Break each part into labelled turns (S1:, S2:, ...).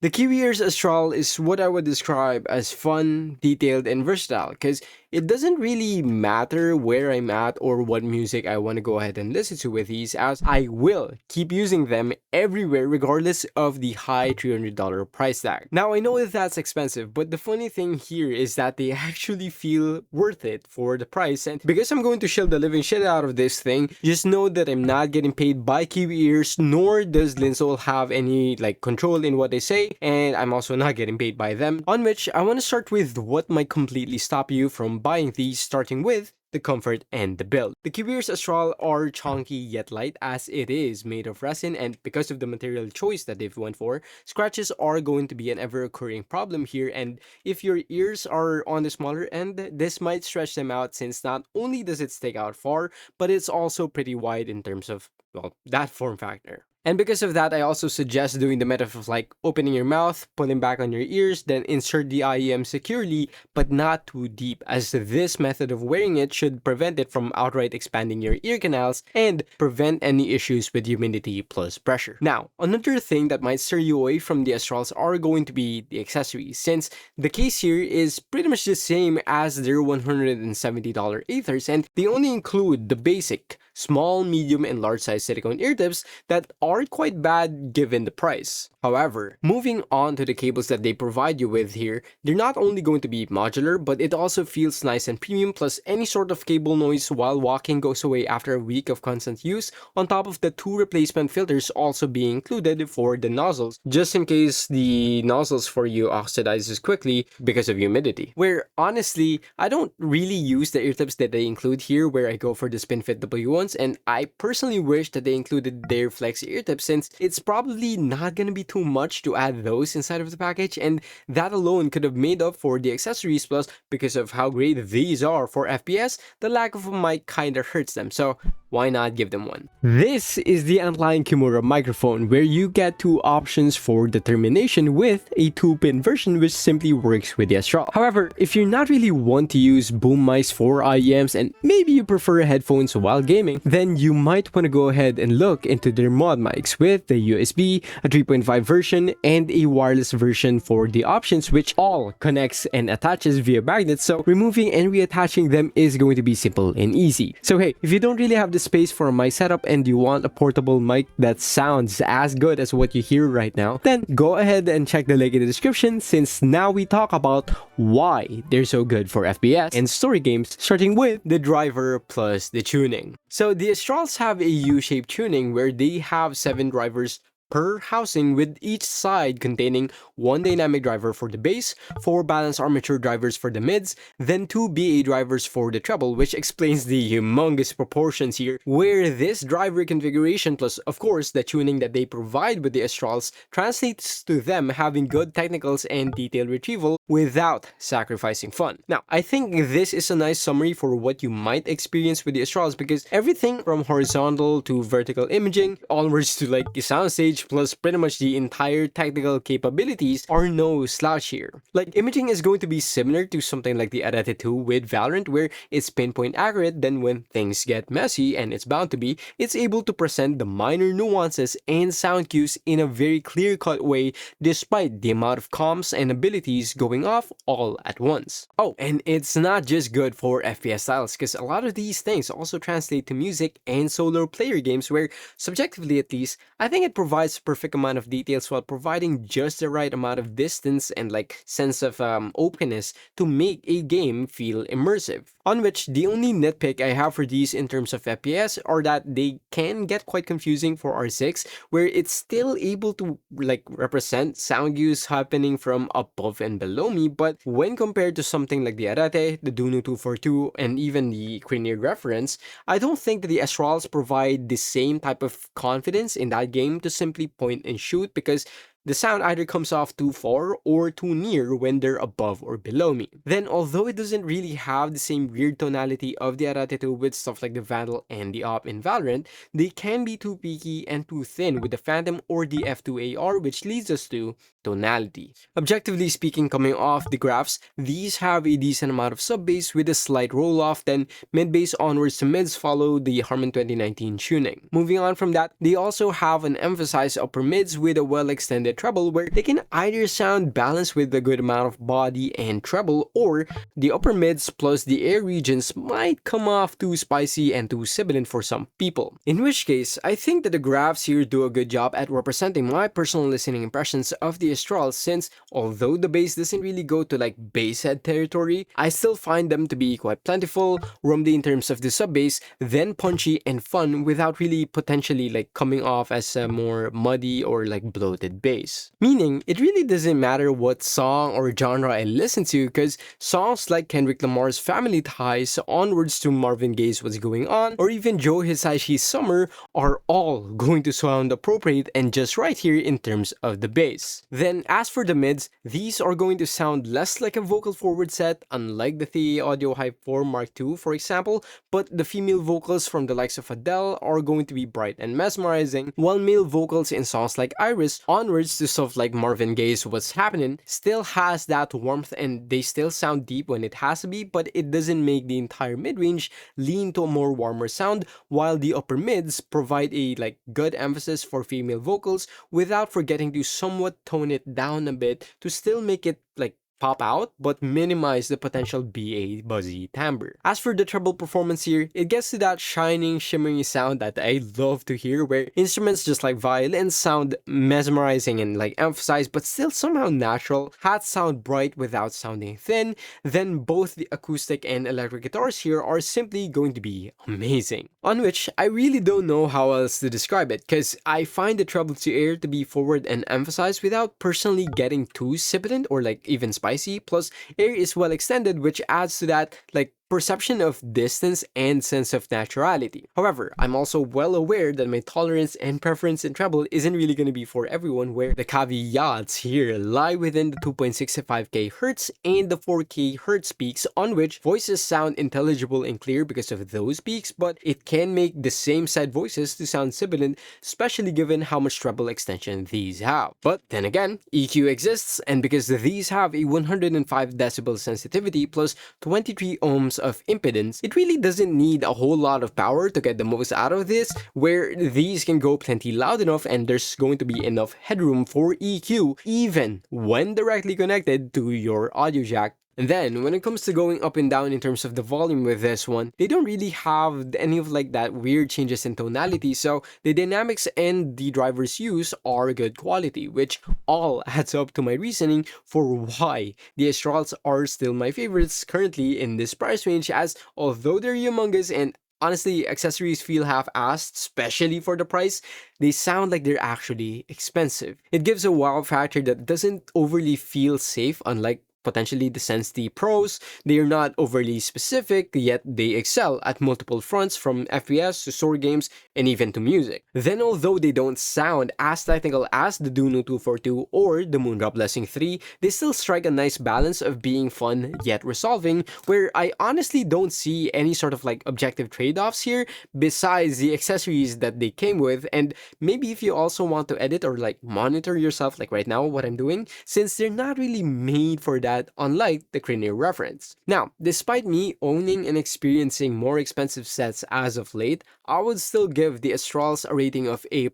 S1: The Kiwi Ears Astral is what I would describe as fun, detailed, and versatile because it doesn't really matter where I'm at or what music I want to go ahead and listen to with these, as I will keep using them everywhere regardless of the high $300 price tag. Now I know that that's expensive, but the funny thing here is that they actually feel worth it for the price, and because I'm going to shill the living shit out of this thing, just know that I'm not getting paid by Kiwi Ears, nor does Linsol have any control in what they say, and I'm also not getting paid by them, on which I want to start with what might completely stop you from buying these, starting with the comfort and the build. The Kiwi Ears Astral are chunky yet light, as it is made of resin, and because of the material choice that they've went for, scratches are going to be an ever-occurring problem here, and if your ears are on the smaller end, this might stretch them out, since not only does it stick out far, but it's also pretty wide in terms of, well, that form factor. And because of that, I also suggest doing the method of opening your mouth, pulling back on your ears, then insert the IEM securely, but not too deep, as this method of wearing it should prevent it from outright expanding your ear canals and prevent any issues with humidity plus pressure. Now, another thing that might steer you away from the Astrals are going to be the accessories, since the case here is pretty much the same as their $170 Aethers, and they only include the basic small, medium, and large size silicone ear tips that are quite bad given the price. However, moving on to the cables that they provide you with here, they're not only going to be modular, but it also feels nice and premium, plus any sort of cable noise while walking goes away after a week of constant use, on top of the 2 replacement filters also being included for the nozzles, just in case the nozzles for you oxidizes quickly because of humidity. Where honestly, I don't really use the ear tips that they include here, where I go for the SpinFit W1s, and I personally wish that they included their Flex ear tips, since it's probably not gonna be too much to add those inside of the package, and that alone could have made up for the accessories, plus because of how great these are for FPS, the lack of a mic kinda hurts them, so why not give them one? This is the Antlion Kimura microphone, where you get 2 options for determination with a 2-pin version which simply works with the Astral. However, if you're not really one to use boom mics for IEMs and maybe you prefer headphones while gaming, then you might want to go ahead and look into their mod mics with the USB, a 3.5 version, and a wireless version for the options, which all connects and attaches via magnets, so removing and reattaching them is going to be simple and easy. So hey, if you don't really have the space for a mic setup and you want a portable mic that sounds as good as what you hear right now, then go ahead and check the link in the description, since now we talk about why they're so good for FPS and story games, starting with the driver plus the tuning. So the Astrals have a U-shaped tuning where they have 7 drivers per housing, with each side containing 1 dynamic driver for the bass, 4 balanced armature drivers for the mids, then 2 BA drivers for the treble, which explains the humongous proportions here, where this driver configuration plus of course the tuning that they provide with the Astrals translates to them having good technicals and detail retrieval without sacrificing fun. Now, I think this is a nice summary for what you might experience with the Astrals, because everything from horizontal to vertical imaging onwards to a soundstage, plus pretty much the entire technical capabilities are no slouch here. Imaging is going to be similar to something like the Addictive 2 with Valorant, where it's pinpoint accurate, then when things get messy, and it's bound to be, it's able to present the minor nuances and sound cues in a very clear-cut way, despite the amount of comms and abilities going off all at once. Oh, and it's not just good for FPS styles, because a lot of these things also translate to music and solo player games, where subjectively at least, I think it provides a perfect amount of details while providing just the right amount of distance and sense of openness to make a game feel immersive. On which the only nitpick I have for these in terms of FPS are that they can get quite confusing for R6, where it's still able to represent sound cues happening from above and below me, but when compared to something like the Arate, the Dunu 242, and even the Queen reference, I don't think that the Astrals provide the same type of confidence in that game to simply point and shoot, because the sound either comes off too far or too near when they're above or below me. Then, although it doesn't really have the same weird tonality of the Arate 2 with stuff like the Vandal and the Op in Valorant, they can be too peaky and too thin with the Phantom or the F2AR, which leads us to tonality. Objectively speaking, coming off the graphs, these have a decent amount of sub-bass with a slight roll-off, then mid-bass onwards to mids follow the Harman 2019 tuning. Moving on from that, they also have an emphasized upper mids with a well-extended treble, where they can either sound balanced with a good amount of body and treble, or the upper mids plus the air regions might come off too spicy and too sibilant for some people. In which case, I think that the graphs here do a good job at representing my personal listening impressions of the Astrals, since although the bass doesn't really go to like bass head territory, I still find them to be quite plentiful, rumby in terms of the sub bass, then punchy and fun without really potentially like coming off as a more muddy or like bloated bass. Meaning, it really doesn't matter what song or genre I listen to, because songs like Kendrick Lamar's Family Ties onwards to Marvin Gaye's What's Going On, or even Joe Hisaichi's Summer are all going to sound appropriate and just right here in terms of the bass. Then as for the mids, these are going to sound less like a vocal forward set, unlike the THEA Audio Hype 4 Mark II for example, but the female vocals from the likes of Adele are going to be bright and mesmerizing, while male vocals in songs like Iris onwards to stuff like Marvin Gaye's What's Happening still has that warmth and they still sound deep when it has to be, but it doesn't make the entire mid-range lean to a more warmer sound, while the upper mids provide a like good emphasis for female vocals without forgetting to somewhat tone it down a bit to still make it like pop out, but minimize the potential BA buzzy timbre. As for the treble performance here, it gets to that shining, shimmery sound that I love to hear, where instruments just like violins sound mesmerizing and like emphasized, but still somehow natural. Hats sound bright without sounding thin. Then both the acoustic and electric guitars here are simply going to be amazing. On which I really don't know how else to describe it, because I find the treble to air to be forward and emphasized without personally getting too sibilant or like even spicy, plus air is well extended, which adds to that like perception of distance and sense of naturality. However, I'm also well aware that my tolerance and preference in treble isn't really going to be for everyone, where the caveats here lie within the 2.65k Hz and the 4k Hz peaks, on which voices sound intelligible and clear because of those peaks, but it can make the same said voices to sound sibilant, especially given how much treble extension these have. But then again, EQ exists, and because these have a 105 decibel sensitivity plus 23 ohms of impedance, it really doesn't need a whole lot of power to get the most out of this, where these can go plenty loud enough and there's going to be enough headroom for EQ even when directly connected to your audio jack. And then, when it comes to going up and down in terms of the volume with this one, they don't really have any of like that weird changes in tonality, so the dynamics and the drivers used are good quality, which all adds up to my reasoning for why the Astrals are still my favorites currently in this price range, as although they're humongous and honestly, accessories feel half-assed, especially for the price, they sound like they're actually expensive. It gives a wow factor that doesn't overly feel safe, unlike potentially the Sense T Pros. They are not overly specific, yet they excel at multiple fronts, from FPS to story games and even to music. Then although they don't sound as technical as the Duno 242 or the Moondrop Blessing 3, they still strike a nice balance of being fun yet resolving, where I honestly don't see any sort of like objective trade-offs here besides the accessories that they came with, and maybe if you also want to edit or like monitor yourself like right now what I'm doing, since they're not really made for that, unlike the Cranier reference. Now, despite me owning and experiencing more expensive sets as of late, I would still give the Astrals a rating of A+,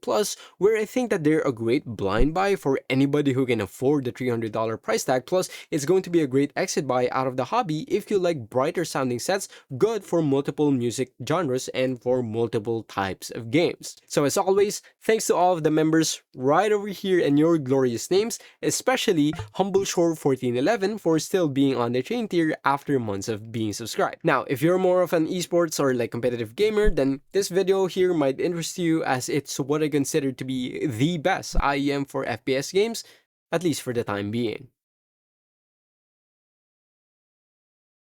S1: where I think that they're a great blind buy for anybody who can afford the $300 price tag, plus it's going to be a great exit buy out of the hobby if you like brighter sounding sets, good for multiple music genres and for multiple types of games. So as always, thanks to all of the members right over here and your glorious names, especially Humble Shore 1411 for still being on the train tier after months of being subscribed. Now, if you're more of an esports or like competitive gamer, then this video here might interest you, as it's what I consider to be the best IEM for FPS games, at least for the time being.